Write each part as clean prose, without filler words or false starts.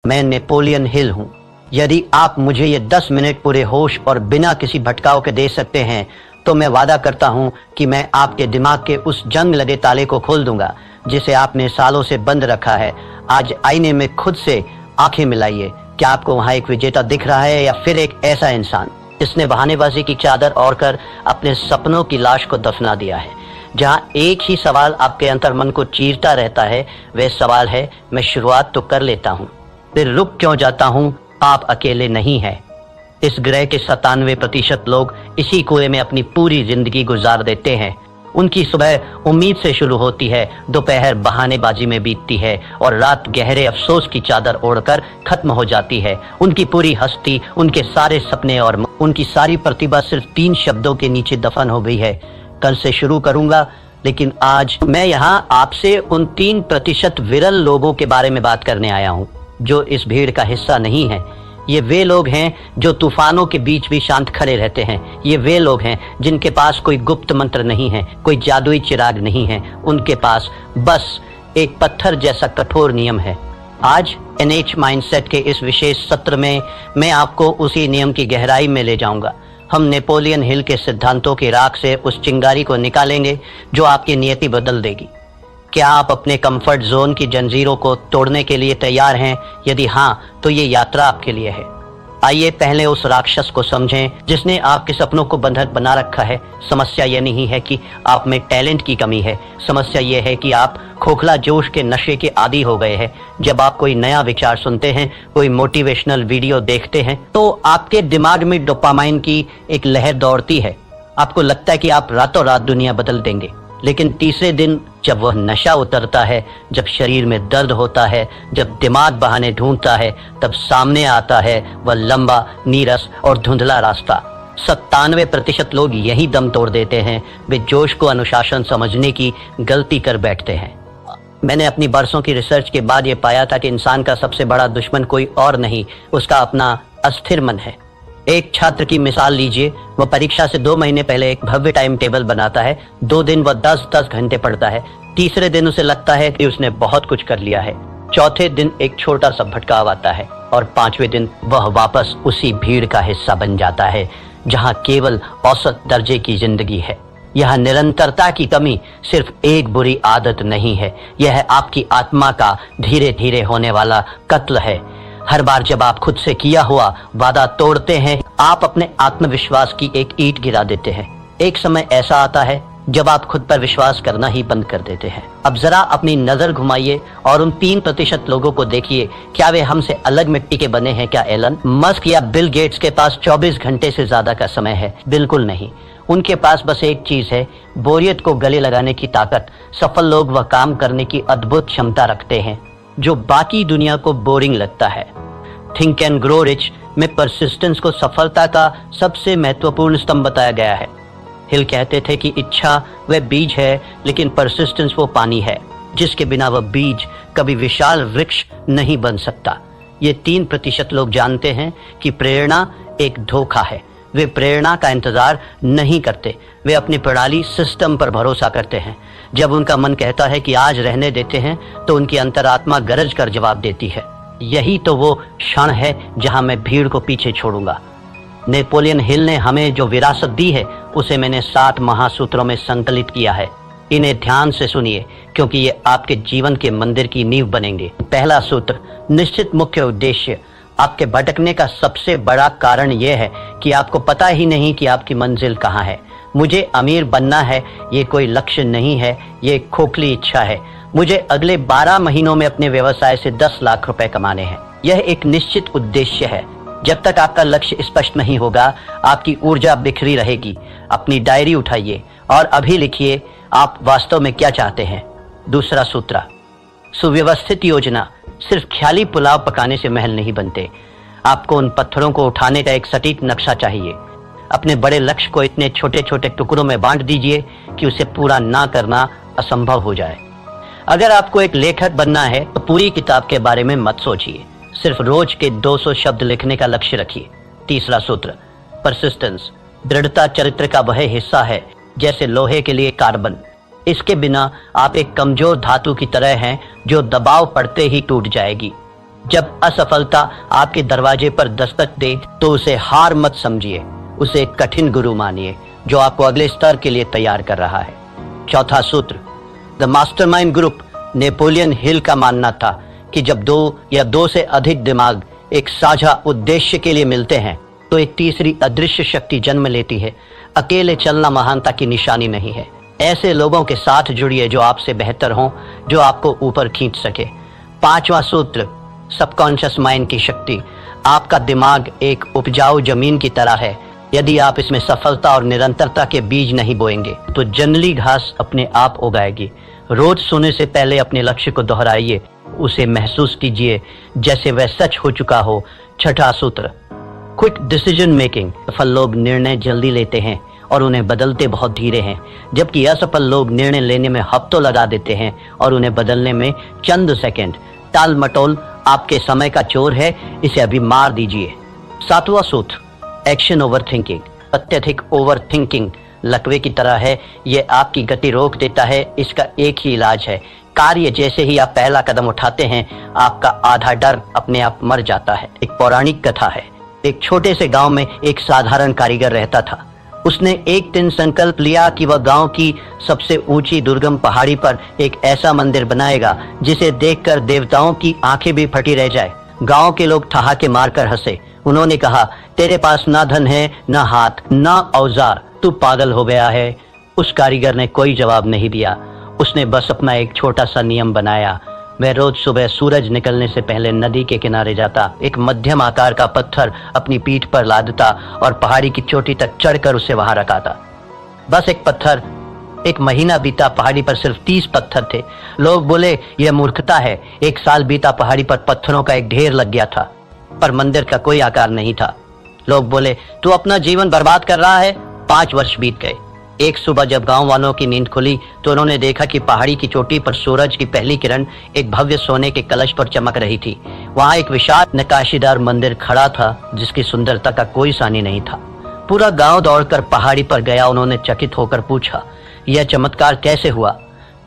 मैं Napoleon Hill हूँ। यदि आप मुझे ये 10 मिनट पूरे होश और बिना किसी भटकाव के दे सकते हैं तो मैं वादा करता हूँ कि मैं आपके दिमाग के उस जंग लगे ताले को खोल दूंगा जिसे आपने सालों से बंद रखा है। आज आईने में खुद से आंखें मिलाइए। क्या आपको वहाँ एक विजेता दिख रहा है या फिर एक ऐसा इंसान जिसने बहानेबाजी की चादर ओढ़कर अपने सपनों की लाश को दफना दिया है? जहाँ एक ही सवाल आपके अंतर्मन को चीरता रहता है, वह सवाल है, मैं शुरुआत तो कर लेता हूँ, फिर रुक क्यों जाता हूँ? आप अकेले नहीं हैं। इस ग्रह के 97% लोग इसी कुएं में अपनी पूरी जिंदगी गुजार देते हैं। उनकी सुबह उम्मीद से शुरू होती है, दोपहर बहानेबाजी में बीतती है और रात गहरे अफसोस की चादर ओढ़कर खत्म हो जाती है। उनकी पूरी हस्ती, उनके सारे सपने और उनकी सारी प्रतिभा सिर्फ 3 शब्दों के नीचे दफन हो गई है। कल से शुरू करूंगा, लेकिन आज मैं यहाँ आपसे उन 3% विरल लोगों के बारे में बात करने आया हूँ जो इस भीड़ का हिस्सा नहीं है। ये वे लोग हैं जो तूफानों के बीच भी शांत खड़े रहते हैं। ये वे लोग हैं जिनके पास कोई गुप्त मंत्र नहीं है, कोई जादुई चिराग नहीं है। उनके पास बस एक पत्थर जैसा कठोर नियम है। आज एनएच माइंडसेट के इस विशेष सत्र में मैं आपको उसी नियम की गहराई में ले जाऊंगा। हम नेपोलियन हिल के सिद्धांतों की राख से उस चिंगारी को निकालेंगे जो आपकी नियति बदल देगी। क्या आप अपने कंफर्ट जोन की जंजीरों को तोड़ने के लिए तैयार हैं? यदि हाँ, तो ये यात्रा आपके लिए है। आइए पहले उस राक्षस को समझें जिसने आपके सपनों को बंधक बना रखा है। समस्या ये नहीं है कि आप में टैलेंट की कमी है, समस्या ये है कि आप खोखला जोश के नशे के आदी हो गए हैं। जब आप कोई नया विचार सुनते हैं, कोई मोटिवेशनल वीडियो देखते हैं, तो आपके दिमाग में डोपामाइन की एक लहर दौड़ती है। आपको लगता है कि आप रातों रात दुनिया बदल देंगे, लेकिन तीसरे दिन जब वह नशा उतरता है, जब शरीर में दर्द होता है, जब दिमाग बहाने ढूंढता है, तब सामने आता है वह लंबा, नीरस और धुंधला रास्ता। 97% लोग यही दम तोड़ देते हैं। वे जोश को अनुशासन समझने की गलती कर बैठते हैं। मैंने अपनी बरसों की रिसर्च के बाद ये पाया था कि इंसान का सबसे बड़ा दुश्मन कोई और नहीं, उसका अपना अस्थिर मन है। एक छात्र की मिसाल लीजिए। वह परीक्षा से 2 महीने पहले एक भव्य टाइम टेबल बनाता है। 2 दिन वह 10-10 घंटे पढ़ता है। तीसरे दिन उसे लगता है कि उसने बहुत कुछ कर लिया है। चौथे दिन एक छोटा सा भटकाव आता है और 5वें दिन वह वापस उसी भीड़ का हिस्सा बन जाता है जहां केवल औसत दर्जे की जिंदगी है। यह निरंतरता की कमी सिर्फ एक बुरी आदत नहीं है, यह आपकी आत्मा का धीरे धीरे होने वाला कत्ल है। हर बार जब आप खुद से किया हुआ वादा तोड़ते हैं, आप अपने आत्मविश्वास की एक ईंट गिरा देते हैं। एक समय ऐसा आता है जब आप खुद पर विश्वास करना ही बंद कर देते हैं। अब जरा अपनी नजर घुमाइए और उन 3% लोगों को देखिए। क्या वे हमसे अलग मिट्टी के बने हैं? क्या एलन मस्क या बिल गेट्स के पास 24 घंटे से ज्यादा का समय है? बिल्कुल नहीं। उनके पास बस एक चीज है, बोरियत को गले लगाने की ताकत। सफल लोग वह काम करने की अद्भुत क्षमता रखते हैं जो बाकी दुनिया को बोरिंग लगता है। थिंक एंड ग्रो रिच में परसिस्टेंस को सफलता का सबसे महत्वपूर्ण स्तंभ बताया गया है। हिल कहते थे कि इच्छा वह बीज है, लेकिन परसिस्टेंस वो पानी है जिसके बिना वह बीज कभी विशाल वृक्ष नहीं बन सकता। ये 3% लोग जानते हैं कि प्रेरणा एक धोखा है। वे प्रेरणा का इंतजार नहीं करते, वे अपनी प्रणाली सिस्टम पर भरोसा करते हैं। जब उनका मन कहता है कि आज रहने देते हैं, तो उनकी अंतरात्मा गरज कर जवाब देती है, यही तो वो क्षण है जहां मैं भीड़ को पीछे छोड़ूंगा। नेपोलियन हिल ने हमें जो विरासत दी है उसे मैंने 7 महासूत्रों में संकलित किया है। इन्हें ध्यान से सुनिए क्योंकि ये आपके जीवन के मंदिर की नींव बनेंगे। पहला सूत्र, निश्चित मुख्य उद्देश्य। आपके भटकने का सबसे बड़ा कारण यह है कि आपको पता ही नहीं कि आपकी मंजिल कहाँ है। मुझे अमीर बनना है, ये कोई लक्ष्य नहीं है, ये एक खोखली इच्छा है। मुझे अगले 12 महीनों में अपने व्यवसाय से 10 लाख रुपए कमाने हैं। यह एक निश्चित उद्देश्य है। जब तक आपका लक्ष्य स्पष्ट नहीं होगा, आपकी ऊर्जा बिखरी रहेगी। अपनी डायरी उठाइए और अभी लिखिए आप वास्तव में क्या चाहते हैं। दूसरा सूत्र, सुव्यवस्थित योजना। सिर्फ ख्याली पुलाव पकाने से महल नहीं बनते। आपको उन पत्थरों को उठाने का एक सटीक नक्शा चाहिए। अपने बड़े लक्ष्य को इतने छोटे छोटे टुकड़ों में बांट दीजिए कि उसे पूरा ना करना असंभव हो जाए। अगर आपको एक लेखक बनना है तो पूरी किताब के बारे में मत सोचिए, सिर्फ रोज के 200 शब्द लिखने का लक्ष्य रखिए। तीसरा सूत्र, परसिस्टेंस। दृढ़ता चरित्र का वह हिस्सा है जैसे लोहे के लिए कार्बन। इसके बिना आप एक कमजोर धातु की तरह हैं जो दबाव पड़ते ही टूट जाएगी। जब असफलता आपके दरवाजे पर दस्तक दे तो उसे हार मत समझिए, उसे एक कठिन गुरु मानिए जो आपको अगले स्तर के लिए तैयार कर रहा है। चौथा सूत्र, the mastermind group Napoleon Hill का मानना था कि जब दो या दो से अधिक दिमाग एक साझा उद्देश्य के लिए मिलते हैं तो एक तीसरी अदृश्य शक्ति जन्म लेती है। अकेले चलना महानता की निशानी नहीं है। ऐसे लोगों के साथ जुड़िए जो आपसे बेहतर हों, जो आपको ऊपर खींच सके। पांचवा सूत्र, सबकॉन्शियस माइंड की शक्ति। आपका दिमाग एक उपजाऊ जमीन की तरह है। यदि आप इसमें सफलता और निरंतरता के बीज नहीं बोएंगे तो जंगली घास अपने आप उगाएगी। रोज सोने से पहले अपने लक्ष्य को दोहराइए, उसे महसूस कीजिए जैसे वह सच हो चुका हो। छठा सूत्र, क्विक डिसीजन मेकिंग। सफल लोग निर्णय जल्दी लेते हैं और उन्हें बदलते बहुत धीरे हैं, जबकि असफल लोग निर्णय लेने में हफ्तों लगा देते हैं और उन्हें बदलने में चंद सेकंड। टाल मटोल आपके समय का चोर है, इसे अभी मार दीजिए। सातवां सूत्र, एक्शन ओवर थिंकिंग। अत्यधिक ओवर थिंकिंग लकवे की तरह है, यह आपकी गति रोक देता है। इसका एक ही इलाज है, कार्य जैसे ही आप पहला कदम उठाते हैं आपका आधा डर अपने आप मर जाता है। एक पौराणिक कथा है। एक छोटे से गांव में एक साधारण कारीगर रहता था। उसने एक दिन संकल्प लिया कि वह गांव की सबसे ऊंची दुर्गम पहाड़ी पर एक ऐसा मंदिर बनाएगा जिसे देखकर देवताओं की आंखें भी फटी रह जाए। गांव के लोग ठहाके मारकर हंसे। उन्होंने कहा, तेरे पास ना धन है, ना हाथ, ना औजार, तू पागल हो गया है। उस कारीगर ने कोई जवाब नहीं दिया। उसने बस अपना एक छोटा सा नियम बनाया। वह रोज सुबह सूरज निकलने से पहले नदी के किनारे जाता, एक मध्यम आकार का पत्थर अपनी पीठ पर लादता और पहाड़ी की चोटी तक चढ़कर उसे वहां रखाता। बस एक पत्थर। एक महीना बीता, पहाड़ी पर सिर्फ 30 पत्थर थे। लोग बोले, यह मूर्खता है। एक साल बीता, पहाड़ी पर पत्थरों का एक ढेर लग गया था, पर मंदिर का कोई आकार नहीं था। लोग बोले, तू अपना जीवन बर्बाद कर रहा है। 5 वर्ष बीत गए। एक सुबह जब गांव वालों की नींद खुली तो उन्होंने देखा कि पहाड़ी की चोटी पर सूरज की पहली किरण एक भव्य सोने के कलश पर चमक रही थी। वहां एक विशाल नक्काशीदार मंदिर खड़ा था जिसकी सुंदरता का कोई सानी नहीं था। पूरा गांव दौड़कर पहाड़ी पर गया। उन्होंने चकित होकर पूछा, यह चमत्कार कैसे हुआ?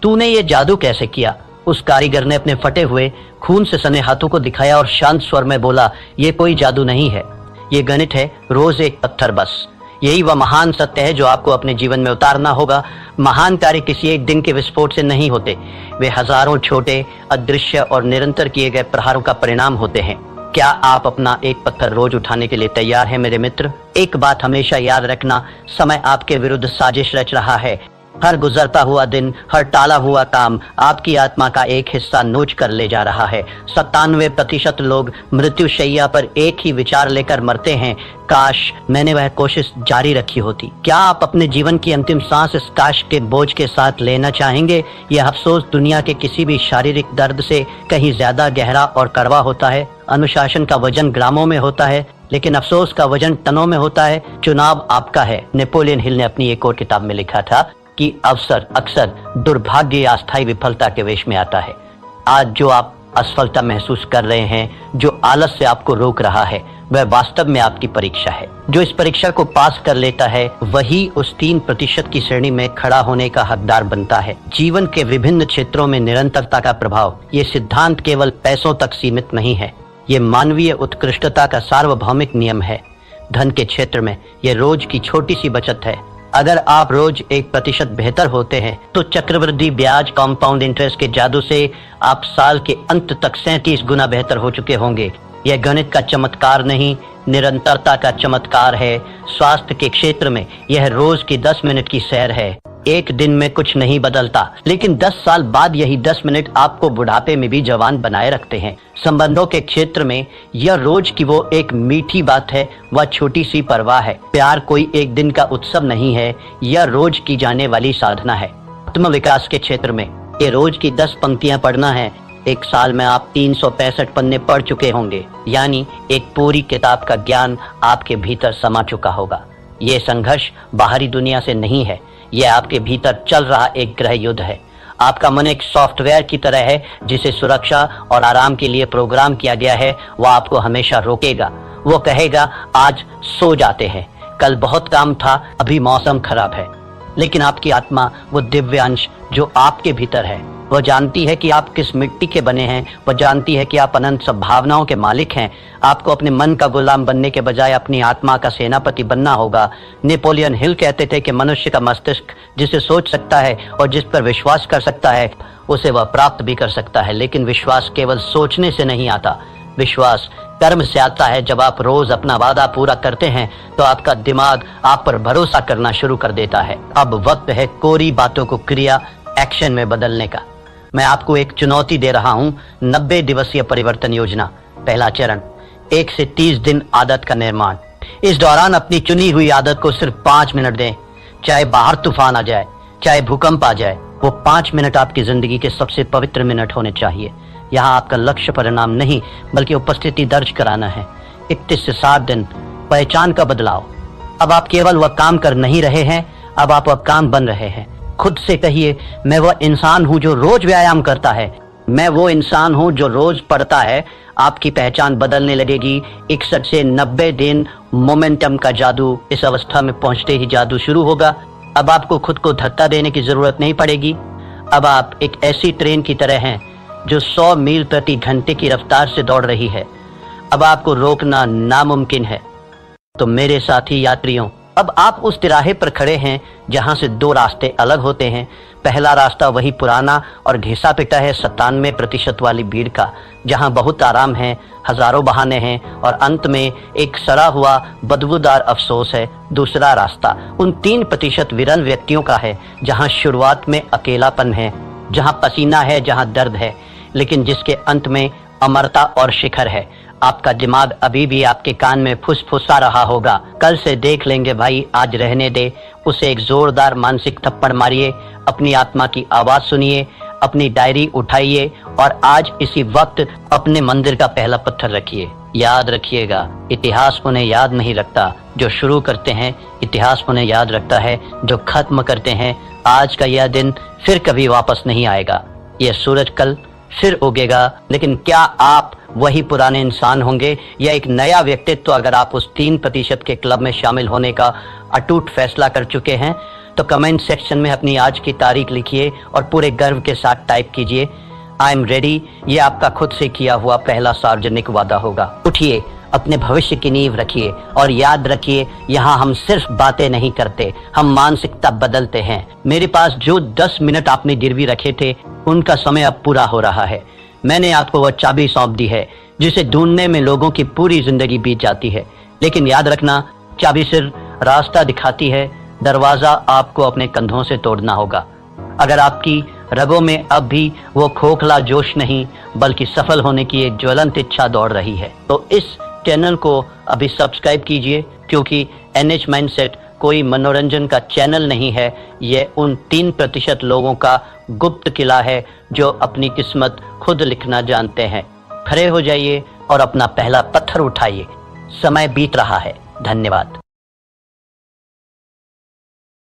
तूने ये जादू कैसे किया? उस कारीगर ने अपने फटे हुए खून से सने हाथों को दिखाया और शांत स्वर में बोला, ये कोई जादू नहीं है, ये गणित है, रोज एक पत्थर बस। यही वह महान सत्य है जो आपको अपने जीवन में उतारना होगा। महान कार्य किसी एक दिन के विस्फोट से नहीं होते, वे हजारों छोटे, अदृश्य और निरंतर किए गए प्रहारों का परिणाम होते हैं। क्या आप अपना एक पत्थर रोज उठाने के लिए तैयार हैं मेरे मित्र? एक बात हमेशा याद रखना, समय आपके विरुद्ध साजिश रच रहा है। हर गुजरता हुआ दिन, हर टाला हुआ काम आपकी आत्मा का एक हिस्सा नोच कर ले जा रहा है। 97% लोग मृत्युशैया पर एक ही विचार लेकर मरते हैं, काश मैंने वह कोशिश जारी रखी होती। क्या आप अपने जीवन की अंतिम सांस इस काश के बोझ के साथ लेना चाहेंगे? यह अफसोस दुनिया के किसी भी शारीरिक दर्द से कहीं ज्यादा गहरा और कड़वा होता है। अनुशासन का वजन ग्रामों में होता है, लेकिन अफसोस का वजन टनों में होता है। चुनाव आपका है। नेपोलियन हिल ने अपनी एक और किताब में लिखा था कि अवसर अक्सर दुर्भाग्य या अस्थायी विफलता के वेश में आता है। आज जो आप असफलता महसूस कर रहे हैं, जो आलस से आपको रोक रहा है, वह वास्तव में आपकी परीक्षा है। जो इस परीक्षा को पास कर लेता है वही उस 3% की श्रेणी में खड़ा होने का हकदार बनता है। जीवन के विभिन्न क्षेत्रों में निरंतरता का प्रभाव, ये सिद्धांत केवल पैसों तक सीमित नहीं है, ये मानवीय उत्कृष्टता का सार्वभौमिक नियम है। धन के क्षेत्र में यह रोज की छोटी सी बचत है। अगर आप रोज 1% बेहतर होते हैं तो चक्रवृद्धि ब्याज कंपाउंड इंटरेस्ट के जादू से आप साल के अंत तक 37 गुना बेहतर हो चुके होंगे। यह गणित का चमत्कार नहीं, निरंतरता का चमत्कार है। स्वास्थ्य के क्षेत्र में यह रोज की 10 मिनट की सैर है। एक दिन में कुछ नहीं बदलता, लेकिन 10 साल बाद यही 10 मिनट आपको बुढ़ापे में भी जवान बनाए रखते हैं। संबंधों के क्षेत्र में यह रोज की वो एक मीठी बात है, वह छोटी सी परवाह है। प्यार कोई एक दिन का उत्सव नहीं है, यह रोज की जाने वाली साधना है। आत्म विकास के क्षेत्र में ये रोज की 10 पंक्तियां पढ़ना है। एक साल में आप 365 पन्ने पढ़ चुके होंगे, यानी एक पूरी किताब का ज्ञान आपके भीतर समा चुका होगा। ये संघर्ष बाहरी दुनिया से नहीं है, यह आपके भीतर चल रहा एक गृह युद्ध है। आपका मन एक सॉफ्टवेयर की तरह है जिसे सुरक्षा और आराम के लिए प्रोग्राम किया गया है। वह आपको हमेशा रोकेगा। वो कहेगा, आज सो जाते हैं, कल बहुत काम था, अभी मौसम खराब है। लेकिन आपकी आत्मा, वो दिव्य अंश जो आपके भीतर है, वह जानती है कि आप किस मिट्टी के बने हैं, वह जानती है कि आप अनंत संभावनाओं के मालिक हैं। आपको अपने मन का गुलाम बनने के बजाय अपनी आत्मा का सेनापति बनना होगा। नेपोलियन हिल कहते थे कि मनुष्य का मस्तिष्क जिसे सोच सकता है और जिस पर विश्वास कर सकता है उसे वह प्राप्त भी कर सकता है, लेकिन विश्वास केवल सोचने से नहीं आता। विश्वास कर्म से आता है। जब आप रोज अपना वादा पूरा करते हैं तो आपका दिमाग आप पर भरोसा करना शुरू कर देता है। अब वक्त है कोरी बातों को क्रिया एक्शन में बदलने का। मैं आपको एक चुनौती दे रहा हूं, 90 दिवसीय परिवर्तन योजना। पहला चरण, 1 से 30 दिन आदत का निर्माण। इस दौरान अपनी चुनी हुई आदत को सिर्फ 5 मिनट दें। चाहे बाहर तूफान आ जाए, चाहे भूकंप आ जाए, वो 5 मिनट आपकी जिंदगी के सबसे पवित्र मिनट होने चाहिए। यहाँ आपका लक्ष्य परिणाम नहीं बल्कि उपस्थिति दर्ज कराना है। 31 से 60 दिन, पहचान का बदलाव। अब आप केवल वह काम कर नहीं रहे हैं, अब आप वह काम बन रहे हैं। खुद से कहिए, मैं वह इंसान हूं जो रोज व्यायाम करता है, मैं वो इंसान हूं जो रोज पढ़ता है। आपकी पहचान बदलने लगेगी। 61 से 90 दिन मोमेंटम का जादू। इस अवस्था में पहुंचते ही जादू शुरू होगा। अब आपको खुद को धक्का देने की जरूरत नहीं पड़ेगी। अब आप एक ऐसी ट्रेन की तरह हैं जो 100 मील प्रति घंटे की रफ्तार से दौड़ रही है। अब आपको रोकना नामुमकिन है। तो मेरे साथी यात्रियों, अब आप उस तिराहे पर खड़े हैं जहां से 2 रास्ते अलग होते हैं। पहला रास्ता वही पुराना और घिसा पिटा है 97% वाली भीड़ का, जहां बहुत आराम है, हजारों बहाने हैं और अंत में एक सड़ा हुआ बदबूदार अफसोस है। दूसरा रास्ता उन 3% विरल व्यक्तियों का है जहां शुरुआत में अकेलापन है, जहां पसीना है, जहां दर्द है, लेकिन जिसके अंत में अमरता और शिखर है। आपका दिमाग अभी भी आपके कान में फुसफुसा रहा होगा, कल से देख लेंगे भाई, आज रहने दे। उसे एक जोरदार मानसिक थप्पड़ मारिए, अपनी आत्मा की आवाज सुनिए, अपनी डायरी उठाइए और आज इसी वक्त अपने मंदिर का पहला पत्थर रखिए। याद रखिएगा, इतिहास उन्हें याद नहीं रखता जो शुरू करते हैं, इतिहास उन्हें याद रखता है जो खत्म करते हैं। आज का यह दिन फिर कभी वापस नहीं आएगा। यह सूरज कल फिर उगेगा, लेकिन क्या आप वही पुराने इंसान होंगे या एक नया व्यक्तित्व? अगर आप उस 3% के क्लब में शामिल होने का अटूट फैसला कर चुके हैं तो कमेंट सेक्शन में अपनी आज की तारीख लिखिए और पूरे गर्व के साथ टाइप कीजिए, आई एम रेडी। ये आपका खुद से किया हुआ पहला सार्वजनिक वादा होगा। उठिए, अपने भविष्य की नींव रखिए और याद रखिए, यहाँ हम सिर्फ बातें नहीं करते, हम मानसिकता बदलते हैं। मेरे पास जो 10 मिनट आपने गिरवी रखे थे उनका समय अब पूरा हो रहा है। मैंने आपको वह चाबी सौंप दी है जिसे ढूंढने में लोगों की पूरी जिंदगी बीत जाती है, लेकिन याद रखना, चाबी सिर्फ रास्ता दिखाती है, दरवाजा आपको अपने कंधों से तोड़ना होगा। अगर आपकी रगों में अब भी वो खोखला जोश नहीं बल्कि सफल होने की एक ज्वलंत इच्छा दौड़ रही है तो इस चैनल को अभी सब्सक्राइब कीजिए, क्योंकि NH माइंडसेट कोई मनोरंजन का चैनल नहीं है। ये उन 3% लोगों का गुप्त किला है जो अपनी किस्मत खुद लिखना जानते हैं। खड़े हो जाइए और अपना पहला पत्थर उठाइए। समय बीत रहा है। धन्यवाद।